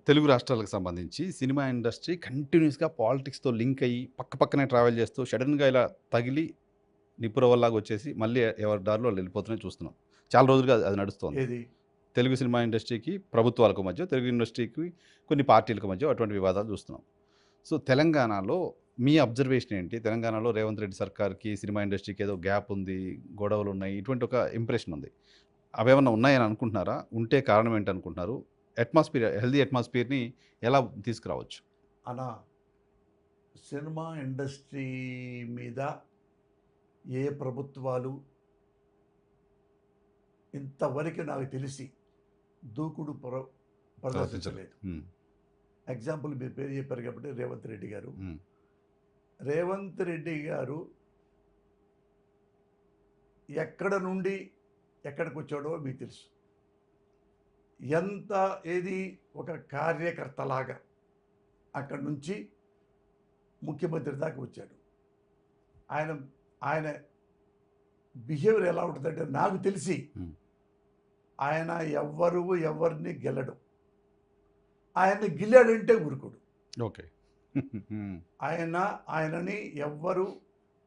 తెలుగు రాష్ట్రాలకు సంబంధించి cinema industry కంటిన్యూస్‌గా పాలిటిక్స్‌తో లింక్ అయ్యి పక్కనే ట్రావెల్ చేస్తూ సడెన్‌గా ఇలా తగిలి నిప్పురవ్వల్లాగా వచ్చేసి మళ్ళీ ఎవరి దారిలో వాళ్ళు వెళ్ళిపోతూనే చూస్తున్నాం. చాలా రోజులుగా అది నడుస్తోంది. ఏది తెలుగు సినిమా ఇండస్ట్రీకి ప్రభుత్వాలకు మధ్య, తెలుగు ఇండస్ట్రీకి కొన్ని పార్టీలకు మధ్య అటువంటి వివాదాలు చూస్తున్నాం. సో, తెలంగాణలో మీ అబ్జర్వేషన్ ఏంటి? తెలంగాణలో రేవంత్ రెడ్డి సర్కార్‌కి, సినిమా ఇండస్ట్రీకి ఏదో గ్యాప్ ఉంది, గొడవలున్నాయి, ఇటువంటి ఒక ఇంప్రెషన్ ఉంది. అవేమన్నా ఉన్నాయని అనుకుంటున్నారా? ఉంటే కారణం ఏంటనుకుంటున్నారు? హెల్తీ అట్మాస్ఫియర్‌ని ఎలా తీసుకురావచ్చు? అనా సినిమా ఇండస్ట్రీ మీద ఏ ప్రభుత్వాలు ఇంతవరకు నాకు తెలిసి దూకుడు ప్రవర్తించరు. ప్రదర్శించలేదు. హ్మ్. ఎగ్జాంపుల్ మీరు పేరు చెప్పారు కాబట్టి రేవంత్ రెడ్డి గారు. హ్మ్. రేవంత్ రెడ్డి గారు ఎక్కడ నుండి ఎక్కడికి వచ్చాడో మీకు తెలుసు. ఎంత ఏది ఒక కార్యకర్తలాగా అక్కడి నుంచి ముఖ్యమంత్రి దాకా వచ్చాడు. ఆయన ఆయన బిహేవియర్ ఎలా ఉంటుందంటే నాకు తెలిసి హ్మ్. ఆయన ఎవరిని గెలడు. ఆయన్ని గిల్లాడంటే ఊరుకోడు. ఓకే. హ్మ్. ఆయనని ఎవ్వరు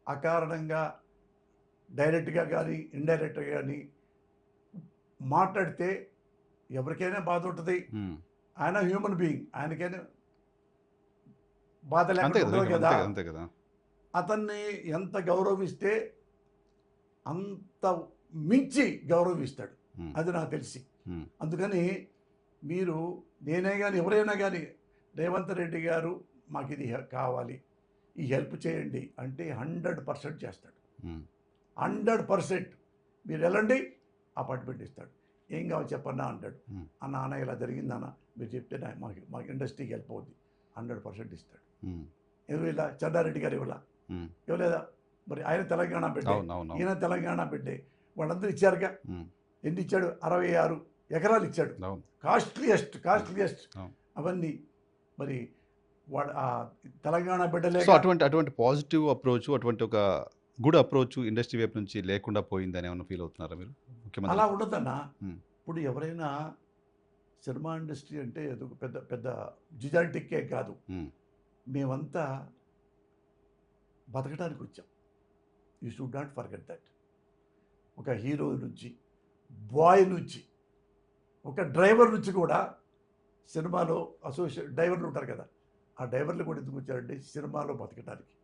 అకారణంగా డైరెక్ట్గా కానీ ఇండైరెక్ట్గా కానీ మాట్లాడితే ఎవరికైనా బాధ ఉంటుంది. హ్మ్. ఆయన హ్యూమన్ బీయింగ్, ఆయనకైనా బాధ అంతే లేకుండా కదా! ఉండదు అంతే కదా. కదా! అంతే కదా! అతన్ని ఎంత గౌరవిస్తే అంత మించి గౌరవిస్తాడు. హ్మ్. అది నాకు తెలిసి. హ్మ్. అందుకని నేనే కానీ ఎవరైనా కానీ రేవంత్ రెడ్డి గారు మాకు ఇది కావాలి, ఈ హెల్ప్ చేయండి అంటే 100% చేస్తాడు. హ్మ్. 100% మీరు వెళ్ళండి, అపార్ట్మెంట్ ఇస్తాడు. ఏం కావాలి చెప్పన్నా అంటాడు. హ్మ్. నాన్న ఇలా జరిగిందన్న మీరు చెప్తే మాకు ఇండస్ట్రీకి హెల్ప్ అవుద్ది. 100% ఇస్తాడు. హ్మ్. ఇలా చెన్నారెడ్డి గారు హ్మ్. ఇవ్వలేదా? మరి ఆయన తెలంగాణ బిడ్డే, అవునవునవును. ఈయన తెలంగాణ బిడ్డే, వాళ్ళందరూ ఇచ్చారుగా. హ్మ్. ఎన్ని ఇచ్చాడు? 66 ఎకరాలు ఇచ్చాడు. అవును. కాస్ట్లీయెస్ట్ అవును. అవన్నీ. మరి వాడు తెలంగాణ సో, బిడ్డలేగా. అటువంటి పాజిటివ్ అప్రోచ్, అటువంటి ఒక గుడ్ అప్రోచ్ ఇండస్ట్రీ వైపు నుంచి లేకుండా పోయిందని ఏమన్నా ఫీల్ అవుతున్నారా మీరు? ముఖ్యమంత్రి అలా ఉండదన్నా. హ్మ్. ఇప్పుడు ఎవరైనా సినిమా ఇండస్ట్రీ అంటే ఏదో పెద్ద పెద్ద జిజాంటిక్కే కాదు. హ్మ్. మేమంతా బతకడానికి వచ్చాం. You should not forget that. ఒక హీరో నుంచి, బాయ్ నుంచి, ఒక డ్రైవర్ నుంచి కూడా సినిమాలో డ్రైవర్లు ఉంటారు కదా, ఆ డ్రైవర్లు కూడా ఎందుకు వచ్చారంటే సినిమాలో బతకడానికి,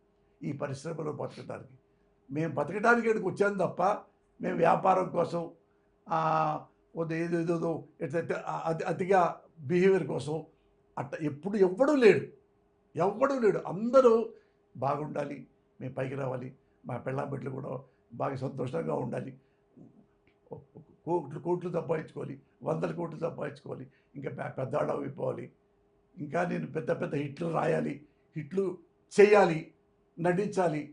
ఈ పరిశ్రమలో బతకడానికి. మేము బతకడానికి ఇక్కడికి వచ్చాము తప్ప మేము వ్యాపారం కోసం ఏదేదో అతిగా బిహేవియర్ కోసం అట్లా ఎప్పుడు ఎవ్వడూ లేడు. అందరూ బాగుండాలి, మేము పైకి రావాలి, మా పెళ్ళాం బిడ్డలు కూడా బాగా సంతోషంగా ఉండాలి, కోట్లు సంపాదించుకోవాలి, 100 కోట్లు సంపాదించుకోవాలి, ఇంకా పెద్దవాళ్ళు అయిపోవాలి, ఇంకా నేను పెద్ద పెద్ద హిట్లు రాయాలి, హిట్లు చేయాలి, నటించాలి.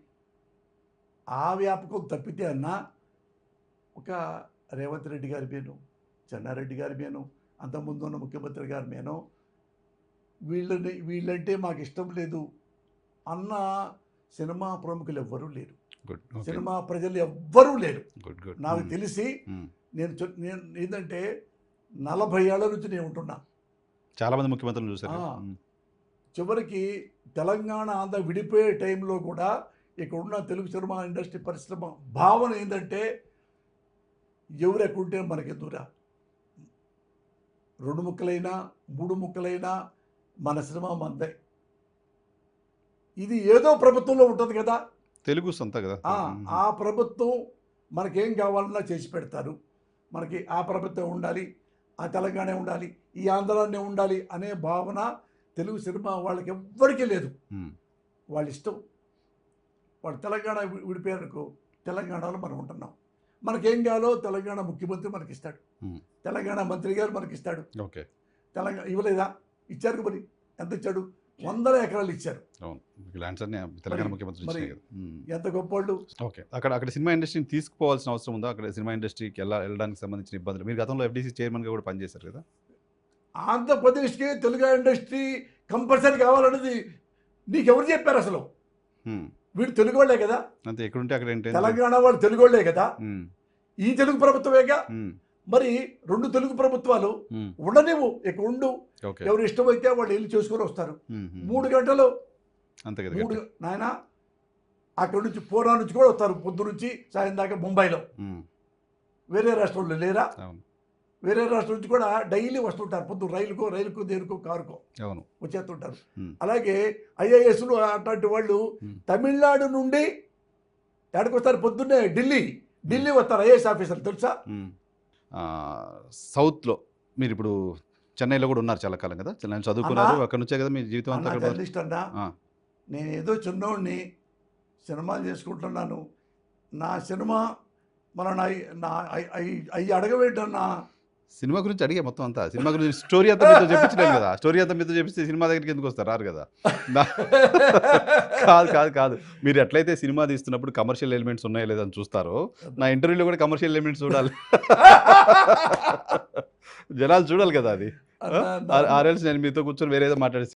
ఆ వ్యాపకం తప్పితే ఒక రేవంత్ రెడ్డి గారి మేను, చెన్నారెడ్డి గారి మేను, అంతకుముందు ఉన్న ముఖ్యమంత్రి గారి మేను వీళ్ళంటే మాకు ఇష్టం లేదు అన్న సినిమా ప్రముఖులు ఎవ్వరూ లేరు. గుడ్. ఓకే. సినిమా ప్రజలు ఎవ్వరూ లేరు. గుడ్. నాకు తెలిసి హ్మ్. నేను ఏంటంటే 40 ఏళ్ల నుంచి నేను ఉంటున్నా. చాలా మంది ముఖ్యమంత్రులను చూసారు కదా! ఆ, చివరికి తెలంగాణ ఆంధ్ర విడిపోయే టైంలో కూడా ఇక్కడున్న తెలుగు సినిమా ఇండస్ట్రీ పరిశ్రమ భావన ఏంటంటే ఎవరు ఎక్కడుంటే మనకెందుకురా, 2 ముక్కలైనా 3 ముక్కలైనా మన సినిమా మందే. ఇది ఏదో ప్రభుత్వంలో ఉంటుంది కదా. తెలుగు సొంత కదా! ఆ ప్రభుత్వం మనకేం కావాలన్నా చేసి పెడతారు. మనకి ఆ ప్రభుత్వం ఉండాలి, ఆ తెలంగాణ ఉండాలి, ఈ ఆంధ్రానే ఉండాలి అనే భావన తెలుగు సినిమా వాళ్ళకి ఎవ్వరికీ లేదు. హ్మ్. వాళ్ళ ఇష్టం. వాళ్ళు తెలంగాణ విడిపోయారనుకో, తెలంగాణలో మనం ఉంటున్నాం, మనకేం కావాలో తెలంగాణ ముఖ్యమంత్రి మనకిస్తాడు, హ్మ్. తెలంగాణ మంత్రి గారు మనకిస్తాడు. ఓకే. తెలంగాణ ఇవ్వలేదా? ఇచ్చారు. మరి ఎంత ఇచ్చాడు? 100 ఎకరాలు ఇచ్చారు. అవును. ల్యాండ్స్ అన్నీ తెలంగాణ ముఖ్యమంత్రి మరి ఇచ్చినాయి కదా! హ్మ్. ఎంత గొప్పోళ్ళు. ఓకే. అక్కడ సినిమా ఇండస్ట్రీని తీసుకుపోవాల్సిన అవసరం ఉందా? అక్కడ సినిమా ఇండస్ట్రీకి వెళ్ళడానికి సంబంధించిన ఇబ్బందులు. మీరు గతంలో ఎఫ్‌డీసీ చైర్మన్‌గా కూడా పనిచేశారు కదా! ఆంధ్రప్రదేశ్కి తెలుగు ఇండస్ట్రీ కంపల్సరీ కావాలన్నది నీకెవరు చెప్పారు అసలు? హ్మ్. వీడు తెలుగు వాళ్ళే కదా, అంతే ఎక్కడుంటే అక్కడ ఏంటి? తెలంగాణ వాళ్ళు తెలుగు వాళ్ళే కదా, హ్మ్. ఈ తెలుగు ప్రభుత్వమేగా. హ్మ్. మరి 2 తెలుగు ప్రభుత్వాలు ఉమ్, ఉండనివ్వు, ఇక ఉండు, ఓకే. ఎవరు ఇష్టమైతే వాళ్ళు వెళ్ళి చేసుకొని వస్తారు. ఉమ్, ఉమ్, 3 గంటలు అంతే కదా 3 గట్టి. నాయన అక్కడి నుంచి పూనా నుంచి కూడా వస్తారు, పొద్దు నుంచి సాయం దాకా ముంబైలో. ఉమ్, వేరే రాష్ట్రంలో లేరా? అవును వేరే రాష్ట్రం నుంచి కూడా డైలీ వస్తుంటారు, పొద్దు రైలుకో దేనికో కారుకో అవును. వచ్చేస్తుంటారు. ఉమ్, అలాగే ఐఏఎస్లు అట్లాంటి వాళ్ళు ఉమ్, తమిళనాడు నుండి ఎక్కడికి వస్తారు? పొద్దున్నే ఢిల్లీ వస్తారు ఐఏఎస్ ఆఫీసర్లు, తెలుసా? ఉమ్. సౌత్లో మీరు ఇప్పుడు చెన్నైలో కూడా ఉన్నారు చాలా కాలం కదా, చెన్నై చదువుకున్నారు, అక్కడ నుంచే కదా మీ జీవితం అంతా అన్న అక్కడ. జర్నలిస్ట్ అన్నా, ఆ, నేను ఏదో చిన్నోడిని సినిమాలు చేసుకుంటున్నాను. నా సినిమా మన అవి అడగవేంటన్నా? సినిమా గురించి అడిగే మొత్తం అంతా, సినిమా గురించి స్టోరీ అంతా మీతో చెప్పించలేను కదా, స్టోరీ అంతా మీతో చెప్పిస్తే సినిమా దగ్గరికి ఎందుకు వస్తారు? రారు కదా. నా- కాదు కాదు కాదు, మీరు ఎట్లయితే సినిమా తీస్తున్నప్పుడు కమర్షియల్ ఎలిమెంట్స్ ఉన్నాయో లేదని చూస్తారో, నా ఇంటర్వ్యూలో కూడా కమర్షియల్ ఎలిమెంట్స్ చూడాలి. జనాలు చూడాలి కదా అది. అన్నా, ఆర్ఎల్స్ నేను మీతో కూర్చొని వేరేదో మాట్లాడి